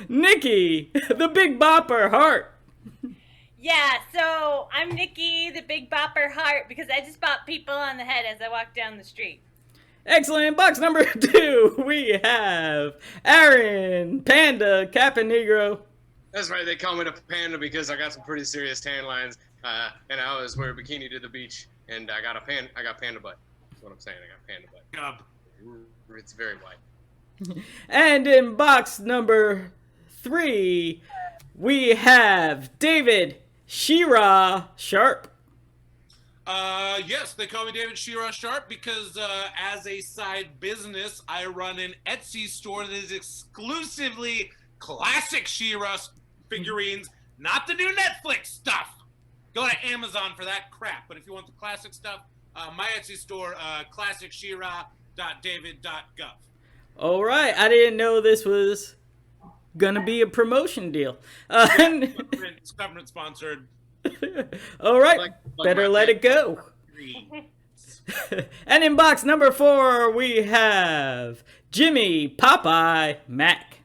Niki, the Big Bopper Hart. Yeah, so I'm Niki, the Big Bopper Hart, because I just bop people on the head as I walk down the street. Excellent. Box number 2, we have Aaron, Panda, Caponigro. That's right. They call me the panda because I got some pretty serious tan lines, and I always wear a bikini to the beach, and I got panda butt. That's what I'm saying. I got panda butt. It's very white. And in box number 3, we have David Shira Sharp. Yes, they call me David Shira Sharp because as a side business, I run an Etsy store that is exclusively classic Shira figurines, not the new Netflix stuff. Go to Amazon for that crap. But if you want the classic stuff, my Etsy store, classicshira.david.gov. All right, I didn't know this was gonna be a promotion deal. It's government sponsored. All right, Like better let it go. And in box number 4, we have Jimmy Popeye Mac.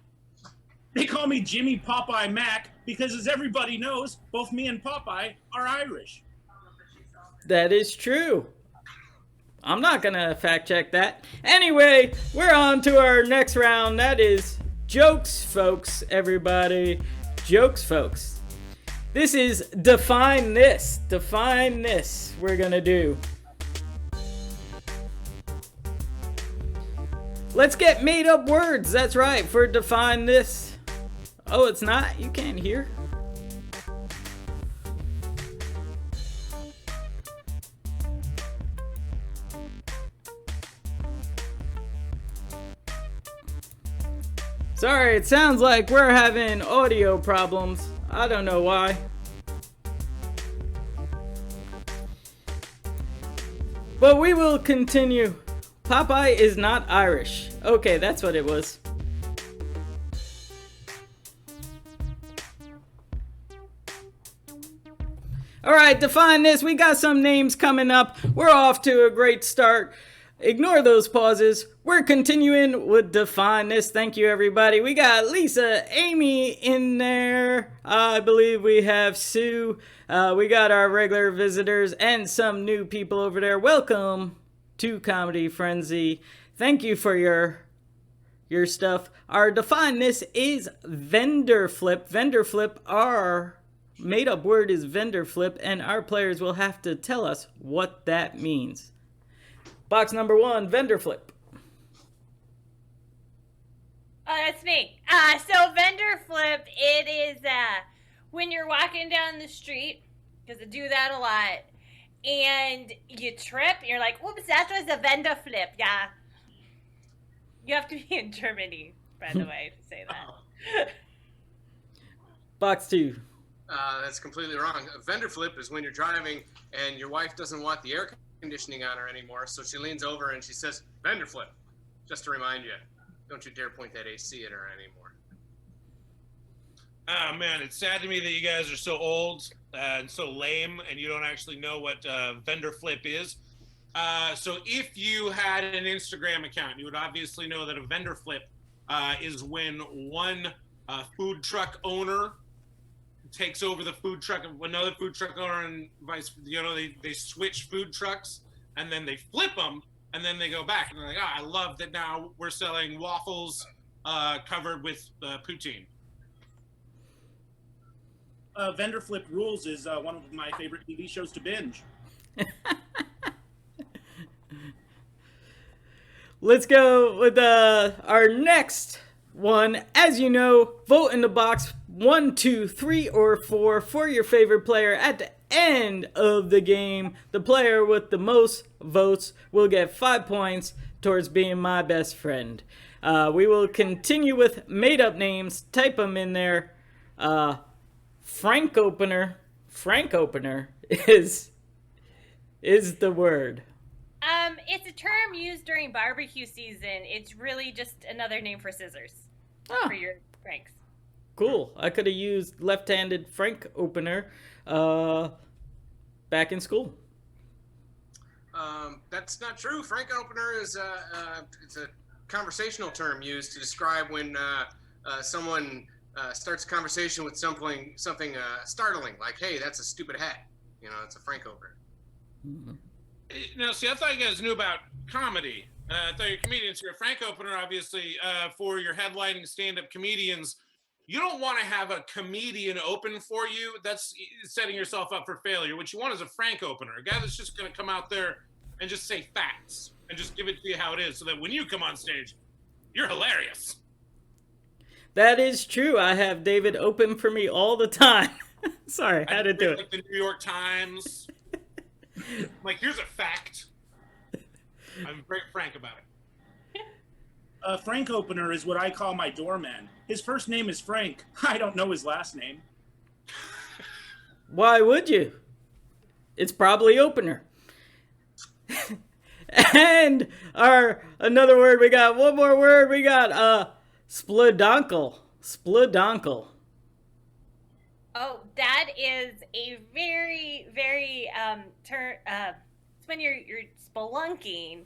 They call me Jimmy Popeye Mac because, as everybody knows, both me and Popeye are Irish. That is true. I'm not gonna fact check that. Anyway, we're on to our next round. That is jokes, folks, everybody. Jokes, folks. This is Define This. Define This we're gonna do. Let's get made up words. That's right, for Define This. Oh, it's not? You can't hear? Sorry, it sounds like we're having audio problems. I don't know why. But we will continue. Popeye is not Irish. Okay, that's what it was. Alright, Define This. We got some names coming up. We're off to a great start. Ignore those pauses. We're continuing with Define This. Thank you, everybody. We got Lisa, Amy in there. I believe we have Sue. We got our regular visitors and some new people over there. Welcome to Comedy Friendzy. Thank you for your stuff. Our Define This is vendor flip. Vendor flip, our made up word is vendor flip, and our players will have to tell us what that means. Box number 1, vendor flip. Oh, that's me. So vendor flip, it is when you're walking down the street, because I do that a lot, and you trip, and you're like, oops, that was a vendor flip, yeah. You have to be in Germany, by the way, to say that. Box 2. That's completely wrong. A vendor flip is when you're driving and your wife doesn't want the air conditioning on her anymore, so she leans over and she says, vendor flip, just to remind you. Don't you dare point that AC at her anymore. Ah, man, it's sad to me that you guys are so old and so lame and you don't actually know what vendor flip is. So if you had an Instagram account, you would obviously know that a vendor flip is when one food truck owner takes over the food truck of another food truck owner, and they switch food trucks and then they flip them and then they go back and they're like, I love that now we're selling waffles covered with poutine. Vendor Flip Rules is one of my favorite TV shows to binge. Let's go with our next one. As you know, vote in the box 1, 2, 3, or 4 for your favorite player. At the end of the game, the player with the most votes will get 5 points towards being my best friend. We will continue with made-up names. Type them in there. Frank opener is the word. It's a term used during barbecue season. It's really just another name for scissors for your pranks. Cool. I could have used left-handed Frank opener back in school. That's not true. Frank opener is it's a conversational term used to describe when someone starts a conversation with something startling, like, "Hey, that's a stupid hat." You know, it's a Frank opener. Now, see, I thought you guys knew about comedy. I thought you're comedians. You're a Frank opener, obviously, for your headlining stand-up comedians. You don't want to have a comedian open for you. That's setting yourself up for failure. What you want is a Frank opener, a guy that's just going to come out there and just say facts and just give it to you how it is, so that when you come on stage, you're hilarious. That is true. I have David open for me all the time. Sorry, I had to do it. Like the New York Times. Like, here's a fact. I'm very frank about it. A Frank opener is what I call my doorman. His first name is Frank. I don't know his last name. Why would you? It's probably opener. And another word we got, one more word we got, splodonkel. Splodonkel. Oh, that is a very, very it's when you're spelunking,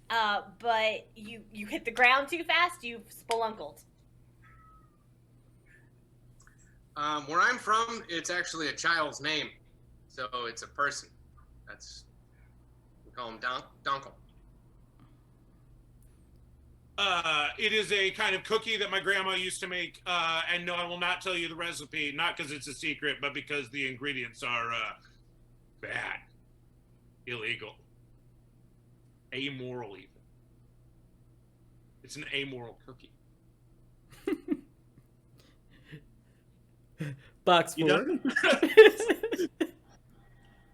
but you hit the ground too fast, you've spelunkled. Where I'm from, it's actually a child's name, so it's a person. We call him Donkel. It is a kind of cookie that my grandma used to make, and no, I will not tell you the recipe, not because it's a secret, but because the ingredients are bad, illegal, amoral even. It's an amoral cookie. Box 4.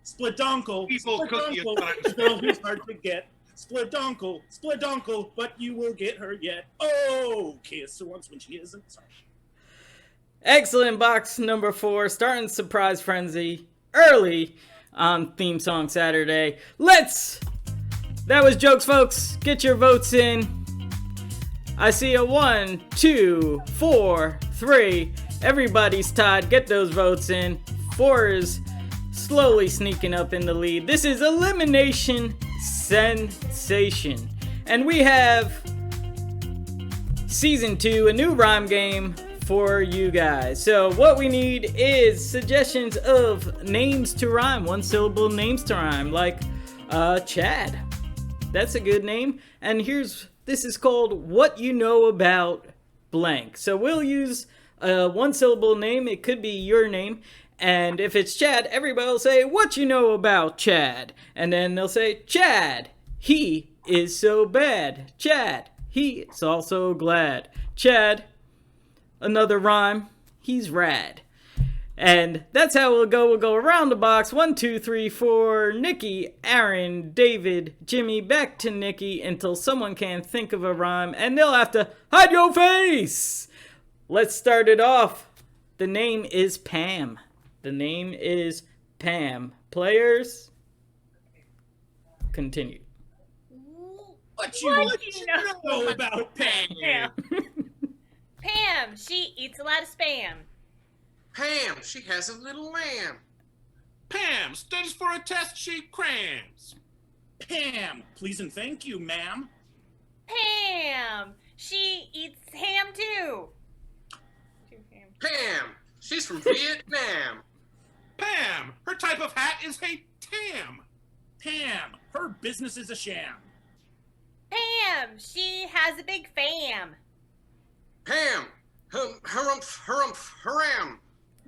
Splodonkel. People cookie at times. The girl who's hard to get. Splodonkel, but you will get her yet. Oh, kiss her once when she isn't. Sorry. Excellent. Box number 4, starting Surprise Friendzy early on Theme Song Saturday. That was jokes, folks. Get your votes in. I see a 1, 2, 4, 3. Everybody's tied. Get those votes in. 4 is slowly sneaking up in the lead. This is Elimination Sensation. And we have Season 2, a new rhyme game for you guys. So what we need is suggestions of names to rhyme, one-syllable names to rhyme, like Chad. That's a good name. And this is called What You Know About Blank. So we'll use a one-syllable name. It could be your name. And if it's Chad, everybody will say, what you know about Chad? And then they'll say, Chad, he is so bad. Chad, he is also glad. Chad, another rhyme, he's rad. And that's how we'll go. We'll go around the box. 1, 2, 3, 4. Niki, Aaron, David, Jimmy, back to Niki until someone can think of a rhyme. And they'll have to hide your face. Let's start it off. The name is Pam. The name is Pam. Players, continue. What you know about Pam? Pam, she eats a lot of spam. Pam, she has a little lamb. Pam studies for a test she crams. Pam, please and thank you, ma'am. Pam, she eats ham too. Pam, she's from Vietnam. Pam, her type of hat is a tam. Pam, her business is a sham. Pam, she has a big fam. Pam, haram.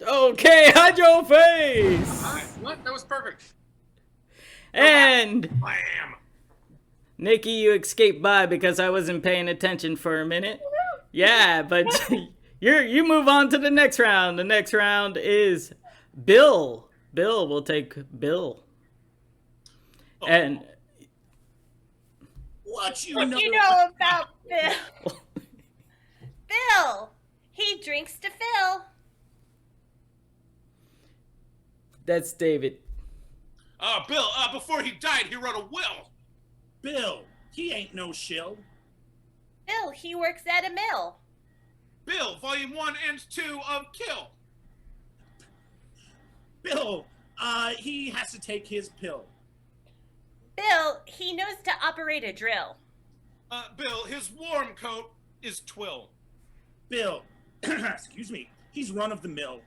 Okay, hide your face. What? That was perfect. And Bam. Niki, you escaped by because I wasn't paying attention for a minute. Yeah, but you move on to the next round. The next round is Bill. Bill will take Bill. And What you What know you know about Bill? Bill, he drinks to fill. that's David. Bill, before he died, he wrote a will. Bill, he ain't no shill. Bill, he works at a mill. Bill, volume 1 and 2 of Kill. Bill, he has to take his pill. Bill, he knows to operate a drill. Bill, his warm coat is twill. Bill, excuse me, he's run of the mill.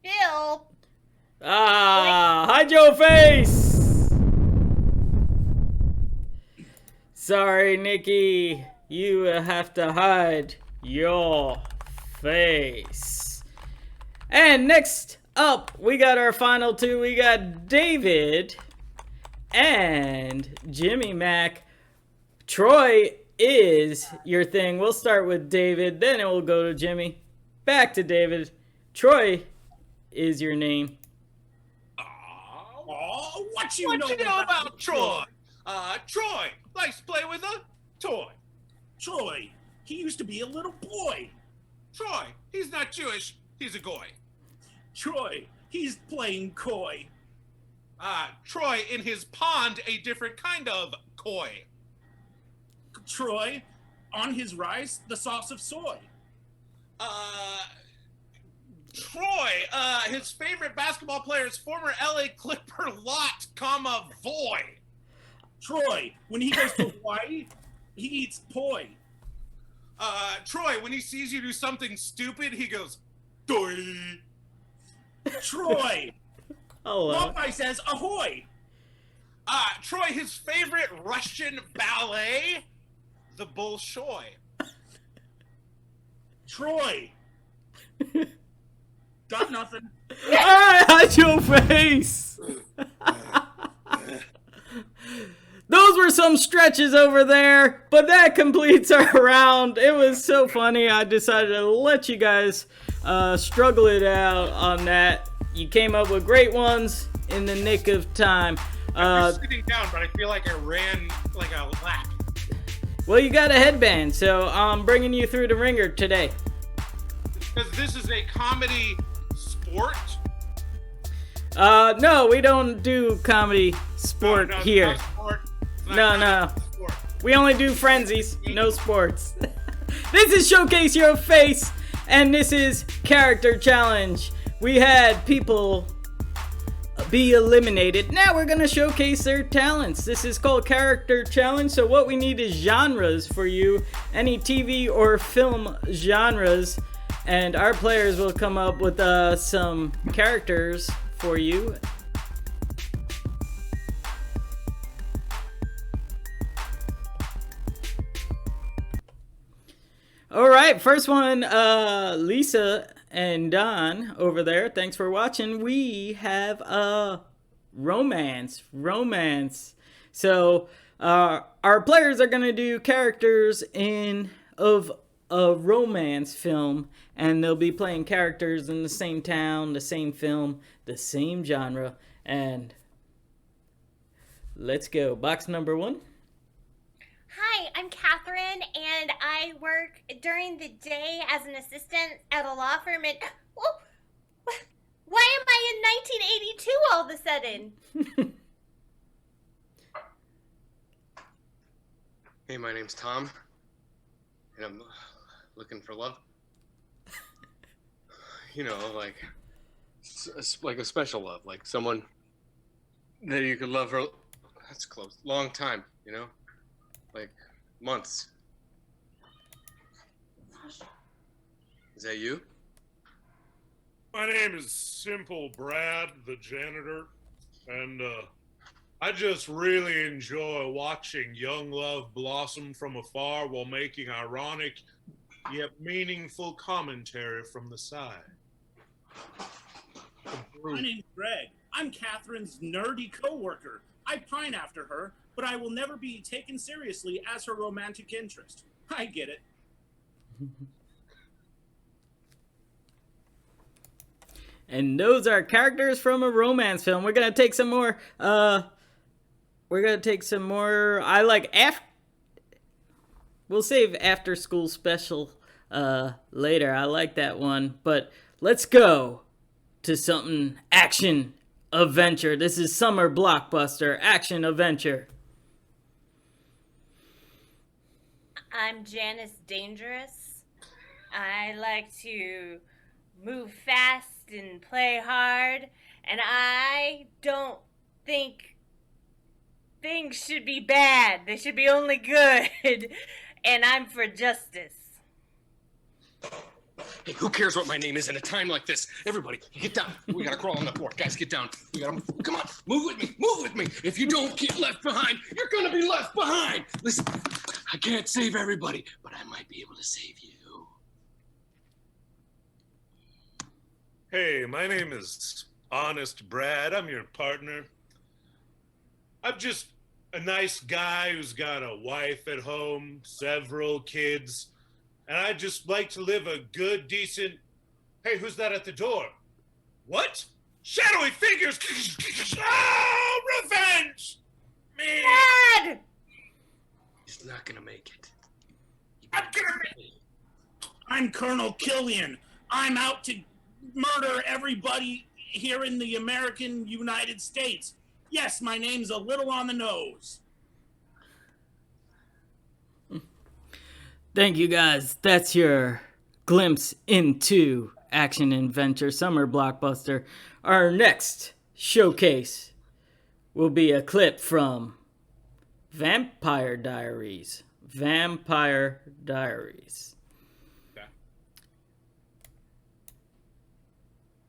Bill. Hide your face! Sorry, Nikki. You have to hide your face. And next up, we got our final two. We got David and Jimmy Mac. Troy is your thing. We'll start with David, then it will go to Jimmy. Back to David. Troy is your name. Oh, what you What know you know about Troy? Troy likes to play with a toy. Troy, he used to be a little boy. Troy, he's not Jewish, he's a goy. Troy, he's playing coy. Troy, in his pond, a different kind of koi. Troy, on his rice, the sauce of soy. Troy, his favorite basketball player is former LA Clipper Lot, Voy. Troy, when he goes to Hawaii, he eats poi. Troy, when he sees you do something stupid, he goes, doy. Troy, Hello. Popeye says ahoy. Troy, his favorite Russian ballet, the Bolshoi. Troy. Got nothing. Alright, hide your face! Those were some stretches over there, but that completes our round. It was so funny, I decided to let you guys struggle it out on that. You came up with great ones in the nick of time. I'm just sitting down, but I feel like I ran like a lap. Well, you got a headband, so I'm bringing you through the ringer today. Because this is a comedy sport. No, we don't do comedy sport No, here. It's not sport. It's not No, comedy, no. it's sport. We only do frenzies, no sports. This is Showcase Your Face, and this is Character Challenge. We had people be eliminated. Now we're gonna showcase their talents. This is called Character Challenge, so what we need is genres for you, any TV or film genres, and our players will come up with some characters for you. All right, first one, Lisa and Don over there. Thanks for watching. We have romance. So our players are gonna do characters of a romance film, and they'll be playing characters in the same town, the same film, the same genre. And let's go. Box number one. Hi, I'm Catherine, and I work during the day as an assistant at a law firm. And why am I in 1982 all of a sudden? Hey, my name's Tom, and I'm looking for love. You know, like a special love, like someone that you could love for. That's close, long time. You know, like months. Is that you? My name is Simple Brad, the janitor, and I just really enjoy watching young love blossom from afar while making ironic yet meaningful commentary from the side. My name's Greg. I'm Catherine's nerdy coworker. I pine after her, but I will never be taken seriously as her romantic interest. I get it. And those are characters from a romance film. We're gonna take some more. I like We'll save after school special later. I like that one. But let's go to something action adventure. This is summer blockbuster action adventure. I'm Janice Dangerous. I like to move fast and play hard, and I don't think things should be bad. They should be only good. And I'm for justice. Hey, who cares what my name is in a time like this? Everybody, get down. We gotta crawl on the floor. Guys, get down. We gotta move. Come on, move with me. Move with me. If you don't get left behind, you're gonna be left behind. Listen, I can't save everybody, but I might be able to save you. Hey, my name is Honest Brad. I'm your partner. I'm just a nice guy who's got a wife at home, several kids, and I just like to live a good, decent... Hey, who's that at the door? What? Shadowy figures! Oh, revenge! Me! Dad! He's not gonna make it. I'm gonna make it! I'm Colonel Killian. I'm out to murder everybody here in the American United States. Yes, my name's a little on the nose. Thank you guys. That's your glimpse into action adventure summer blockbuster. Our next showcase will be a clip from Vampire Diaries. Vampire Diaries.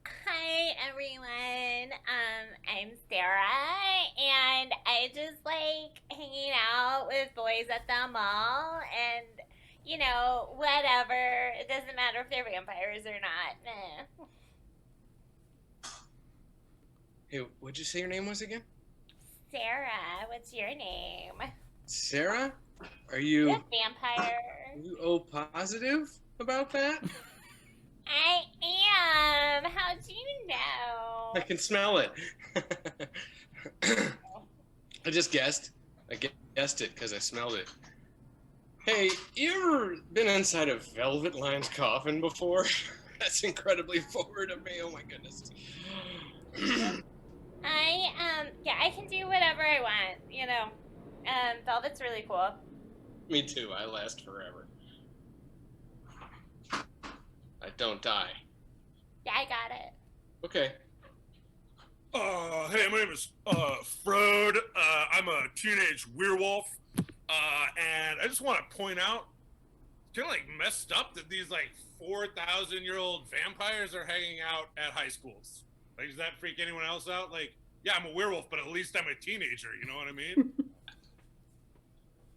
Hi everyone, I'm Sarah, and I just like hanging out with boys at the mall, and you know, whatever. It doesn't matter if they're vampires or not. Hey, what'd you say your name was again? Sarah, what's your name? Sarah? Are you vampire? Are you O positive about that? I am. How do you know? I can smell it. I just guessed. I guessed it because I smelled it. Hey, you ever been inside a velvet lined coffin before? That's incredibly forward of me. Oh my goodness. Yeah, I can do whatever I want, you know. Velvet's really cool. Me too. I last forever. I don't die. Yeah, I got it. Okay. Hey, my name is Frode. I'm a teenage werewolf. And I just want to point out, it's kind of like messed up that these like 4,000-year-old vampires are hanging out at high schools. Like, does that freak anyone else out? Like, yeah, I'm a werewolf, but at least I'm a teenager. You know what I mean?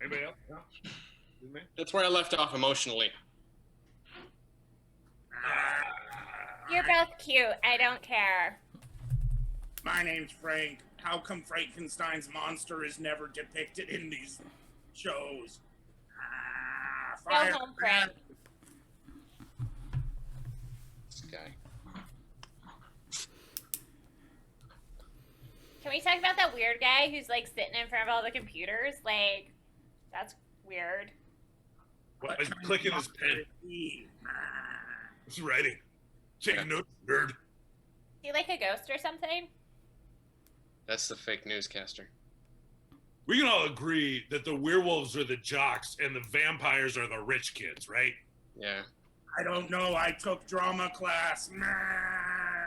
Anybody else? No? That's where I left off emotionally. You're both cute. I don't care. My name's Frank. How come Frankenstein's monster is never depicted in these shows? Go home, Frank. This guy. Can we talk about that weird guy who's like sitting in front of all the computers? Like, that's weird. What? He's clicking his pen. What's he writing? Taking notes, nerd. Is he like a ghost or something? That's the fake newscaster. We can all agree that the werewolves are the jocks and the vampires are the rich kids, right? Yeah. I don't know. I took drama class.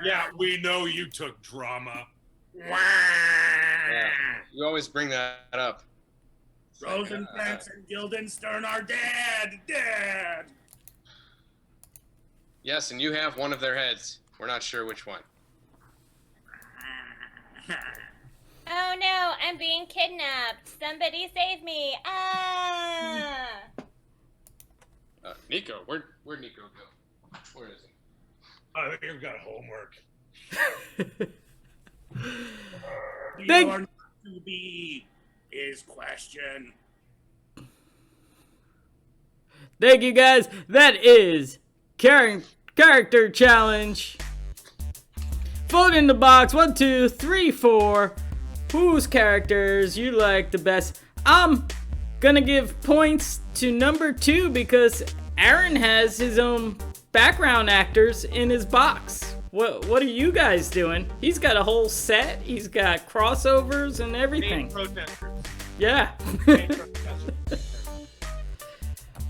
Yeah, we know you took drama. Yeah. You always bring that up. Rosencrantz and Guildenstern are dead. Yes, and you have one of their heads. We're not sure which one. Oh no, I'm being kidnapped. Somebody save me. Ah! Nico, where'd Nico go? Where is he? I think I've got homework. You are not to be is question. Thank you guys. That is character challenge. Vote in the box. 1, 2, 3, 4. Whose characters you like the best? I'm gonna give points to number 2 because Aaron has his own background actors in his box. What are you guys doing? He's got a whole set. He's got crossovers and everything. Yeah.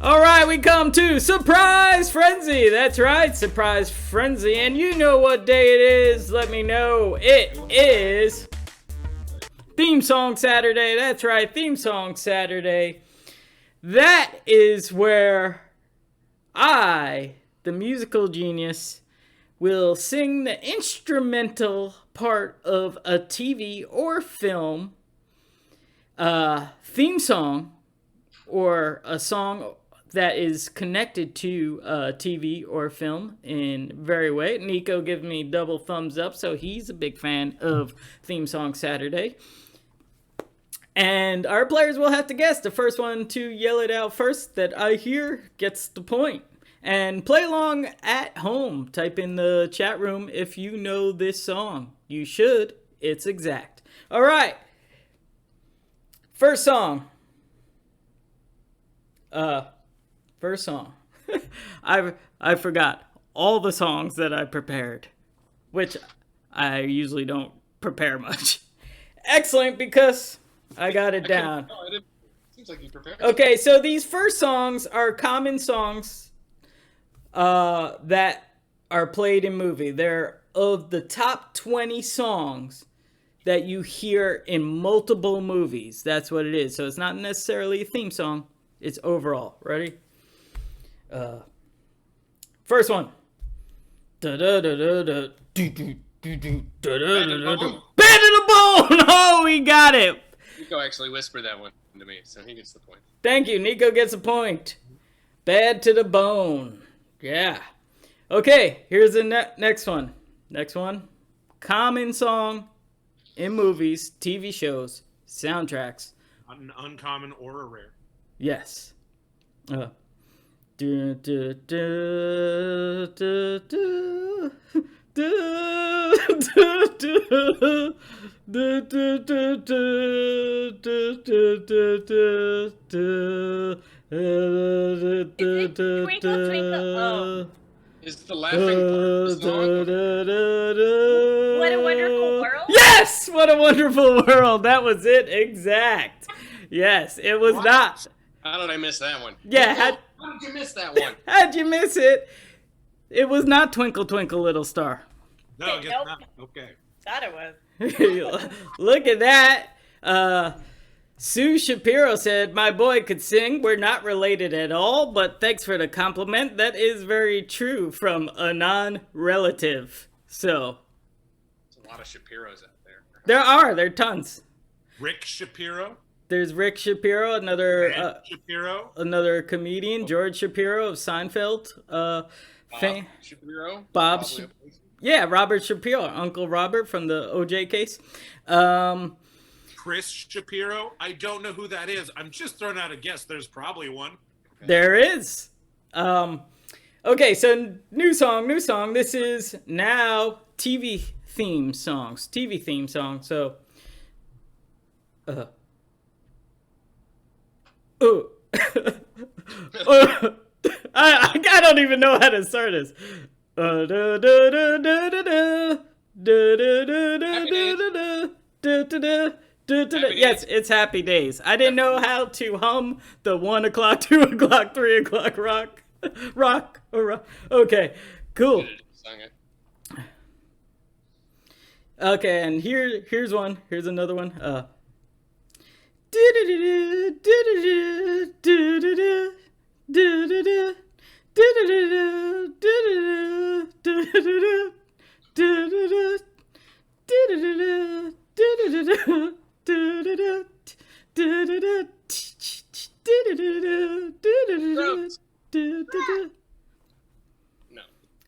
All right, we come to Surprise Friendzy. That's right, Surprise Friendzy. And you know what day it is. Let me know. It is Theme Song Saturday. That's right, Theme Song Saturday. That is where I the musical genius, will sing the instrumental part of a TV or film theme song, or a song that is connected to TV or film in very way. Nico gives me double thumbs up, so he's a big fan of Theme Song Saturday. And our players will have to guess. The first one to yell it out first that I hear gets the point. And play along at home. Type in the chat room if you know this song. You should. It's exact. All right. First song. First song. I forgot all the songs that I prepared, which I usually don't prepare much. Excellent, because I got it down. No, I didn't. Seems like you prepared. Okay, so these first songs are common songs that are played in movie. They're of the top 20 songs that you hear in multiple movies. That's what it is. So it's not necessarily a theme song. It's overall. Ready? First one. Da-da-da-da-da. Do-do-do-do-do-da-da-da-da. Band of the Bone! Oh, we got it. Nico actually whispered that one to me, so he gets the point. Thank you. Nico gets a point. Bad to the Bone. Yeah. Okay, here's the next one. Next one. Common song in movies, TV shows, soundtracks. Uncommon or a rare. Yes. Do, do, do, do, do, do, do, do, do, do, do, Twinkle, Twinkle, oh. Is the laughing part song? What a Wonderful World? Yes! What a Wonderful World. That was it. Exact. Yes, it was not. How did I miss that one? Yeah. How did you miss that one? How'd you miss it? It was not Twinkle, Twinkle, Little Star. No, I guess Nope. not. Okay. Thought it was. Look at that. Sue Shapiro said, my boy could sing. We're not related at all, but thanks for the compliment. That is very true from a non-relative. So. There's a lot of Shapiros out there. There are tons. Rick Shapiro. There's Rick Shapiro, another Shapiro. another comedian, George Shapiro of Seinfeld. Shapiro? Bob Yeah, Robert Shapiro, Uncle Robert from the OJ case. Chris Shapiro. I don't know who that is. I'm just throwing out a guess. There's probably one. There is. Okay, so new song. This is now TV theme song. So, I don't even know how to start this. Yes, it's Happy Days. I didn't know how to hum the 1 o'clock, 2 o'clock, 3 o'clock rock. Okay, cool. Okay, and here's one. Here's another one. No.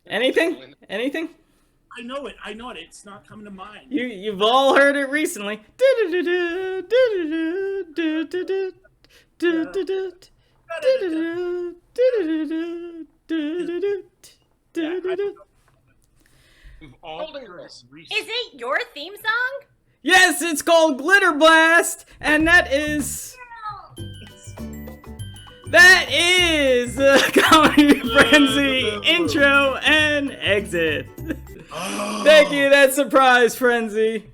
Anything? I know it. It's not coming to mind. You've all heard it recently. Is it your theme song? Yes, it's called Glitter Blast, and that is Comedy Frenzy intro and exit. Thank you, that's Surprise Frenzy.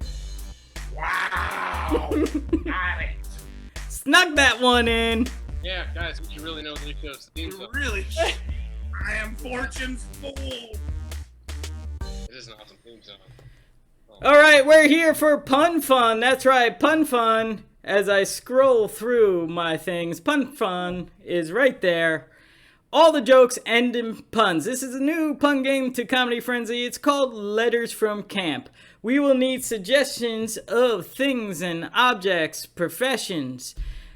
Wow. Got it. Snuck that one in. Yeah, guys, you really know the show's theme You song. really I am Fortune's fool. It is an awesome theme song. All right, we're here for Pun Fun. That's right, Pun Fun. As I scroll through my things, Pun Fun is right there all the jokes end in puns. This is a new pun game to Comedy Friendzy. It's called Letters from Camp. We will need suggestions of things and objects, professions,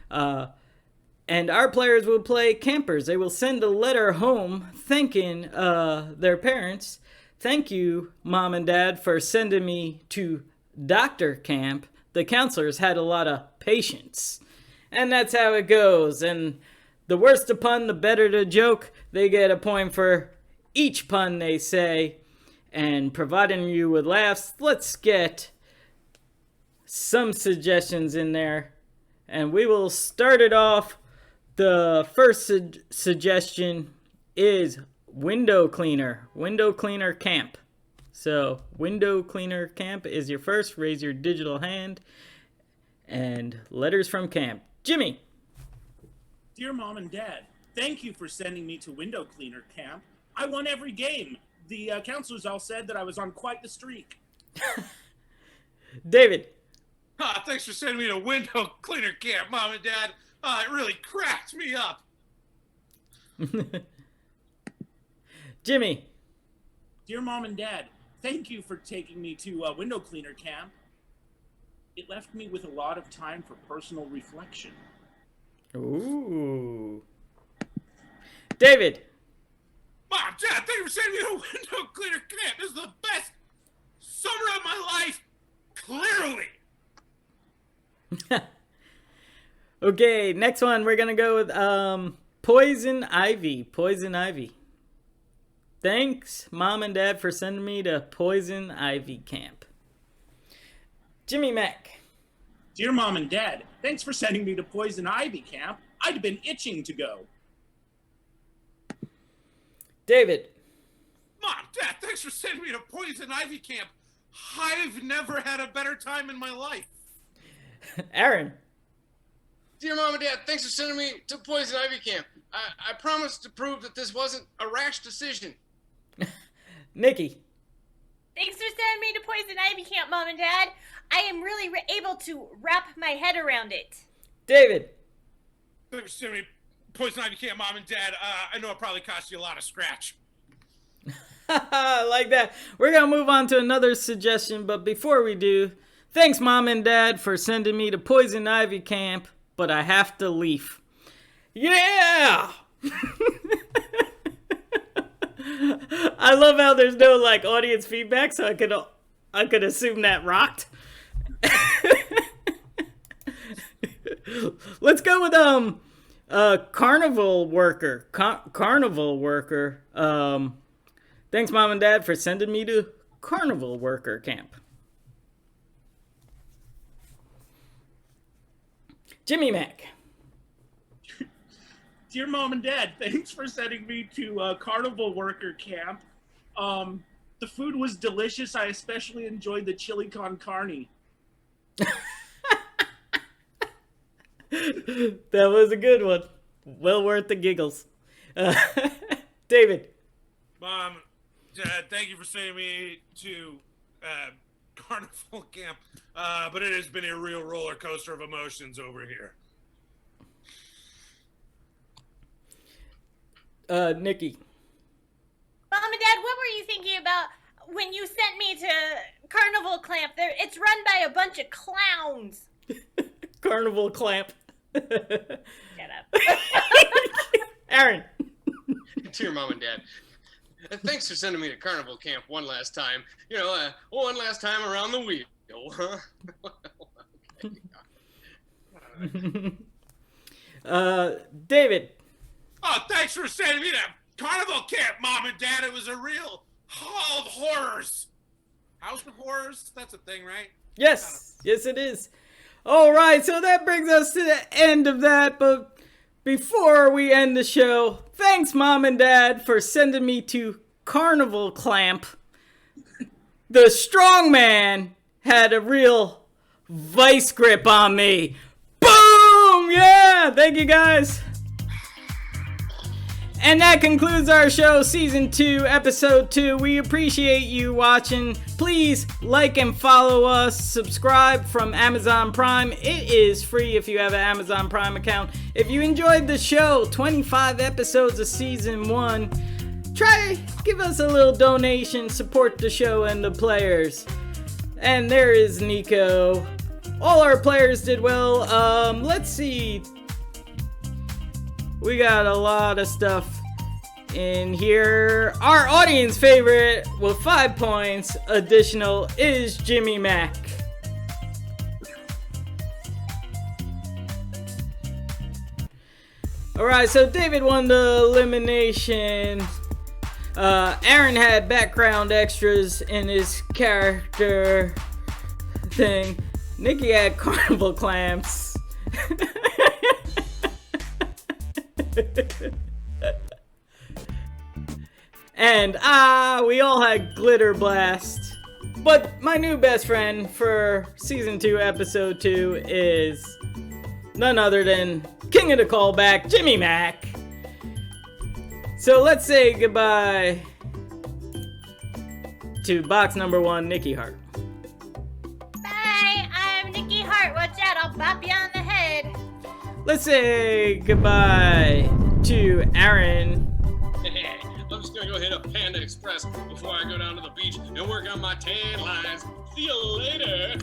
and our players will play campers. They will send a letter home thanking their parents. Thank you, Mom and Dad, for sending me to doctor camp. The counselors had a lot of patience. And that's how it goes. And the worse the pun, the better the joke. They get a point for each pun they say. And providing you with laughs, let's get some suggestions in there. And we will start it off. The first suggestion is window cleaner. Window cleaner camp. So, window cleaner camp is your first. Raise your digital hand. And letters from camp. Jimmy. Dear Mom and Dad, thank you for sending me to window cleaner camp. I won every game. The counselors all said that I was on quite the streak. David. Thanks for sending me to window cleaner camp, Mom and Dad. It really cracked me up. Jimmy. Dear Mom and Dad, thank you for taking me to window cleaner camp. It left me with a lot of time for personal reflection. Ooh. David. Mom, Dad, thank you for sending me to window cleaner camp. This is the best summer of my life, clearly. Okay, next one we're gonna go with Poison Ivy. Poison Ivy. Thanks, Mom and Dad, for sending me to Poison Ivy camp. Jimmy Mack. Dear Mom and Dad, thanks for sending me to Poison Ivy camp. I'd been itching to go. David. Mom, Dad, thanks for sending me to Poison Ivy camp. I've never had a better time in my life. Aaron. Dear Mom and Dad, thanks for sending me to Poison Ivy camp. I promised to prove that this wasn't a rash decision. Nikki. Thanks for sending me to Poison Ivy camp, Mom and Dad. I am really able to wrap my head around it. David. Thanks for sending me to Poison Ivy camp, Mom and Dad. I know it probably cost you a lot of scratch. Like that. We're going to move on to another suggestion, but before we do, thanks, Mom and Dad, for sending me to Poison Ivy camp, but I have to leave. Yeah! I love how there's no audience feedback, so I could assume that rocked. Let's go with carnival worker. Carnival worker. Thanks, Mom and Dad, for sending me to carnival worker camp. Jimmy Mack. Dear Mom and Dad, thanks for sending me to carnival worker camp. The food was delicious. I especially enjoyed the chili con carne. That was a good one. Well worth the giggles. David. Mom, Dad, thank you for sending me to carnival camp, but it has been a real roller coaster of emotions over here. Nikki. Mom and Dad, what were you thinking about when you sent me to carnival camp? It's run by a bunch of clowns. Carnival clamp. Shut up. Aaron. Dear Mom and Dad, thanks for sending me to carnival camp one last time. One last time around the wheel. David. Oh, thanks for sending me to carnival camp, Mom and Dad. It was a real hall of horrors. House of horrors? That's a thing, right? Yes. Yes, it is. All right, so that brings us to the end of that. But before we end the show, thanks, Mom and Dad, for sending me to carnival clamp. The strong man had a real vice grip on me. Boom! Yeah! Thank you, guys. And that concludes our show, Season 2, Episode 2. We appreciate you watching. Please like and follow us. Subscribe from Amazon Prime. It is free if you have an Amazon Prime account. If you enjoyed the show, 25 episodes of Season 1, give us a little donation. Support the show and the players. And there is Nico. All our players did well. Let's see. We got a lot of stuff in here. Our audience favorite with 5 points additional is Jimmy Mac. Alright, so David won the elimination. Aaron had background extras in his character thing. Niki had carnival clamps. And we all had glitter blast. But my new best friend for Season 2, Episode 2 is none other than King of the Callback, Jimmy Mac. So let's say goodbye to box number 1, Niki Hart. Bye, I'm Niki Hart. Watch out, I'll bop you on the head. Let's say goodbye to Aaron. I'm just gonna go hit a Panda Express before I go down to the beach and work on my tan lines. See you later.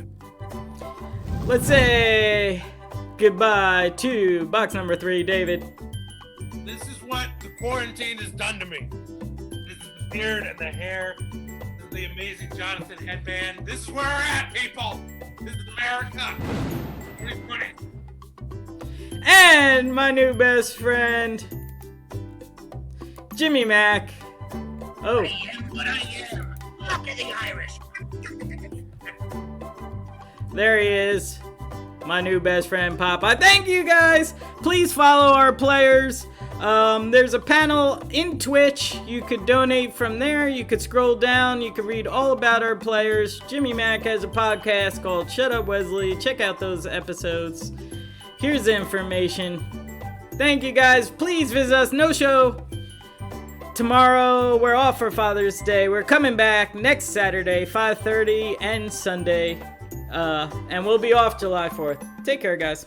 Let's say goodbye to box number 3, David. This is what the quarantine has done to me. This is the beard and the hair. This is the amazing Jonathan headband. This is where we're at, people. This is America. 2020. And my new best friend, Jimmy Mac. Oh. I am what I am. Look at the Irish. There he is. My new best friend, Popeye. Thank you guys. Please follow our players. There's a panel in Twitch. You could donate from there. You could scroll down. You could read all about our players. Jimmy Mac has a podcast called Shut Up Wesley. Check out those episodes. Here's the information. Thank you guys. Please visit us. No show tomorrow. We're off for Father's Day. We're coming back next Saturday, 5:30, and Sunday. And we'll be off July 4th. Take care, guys.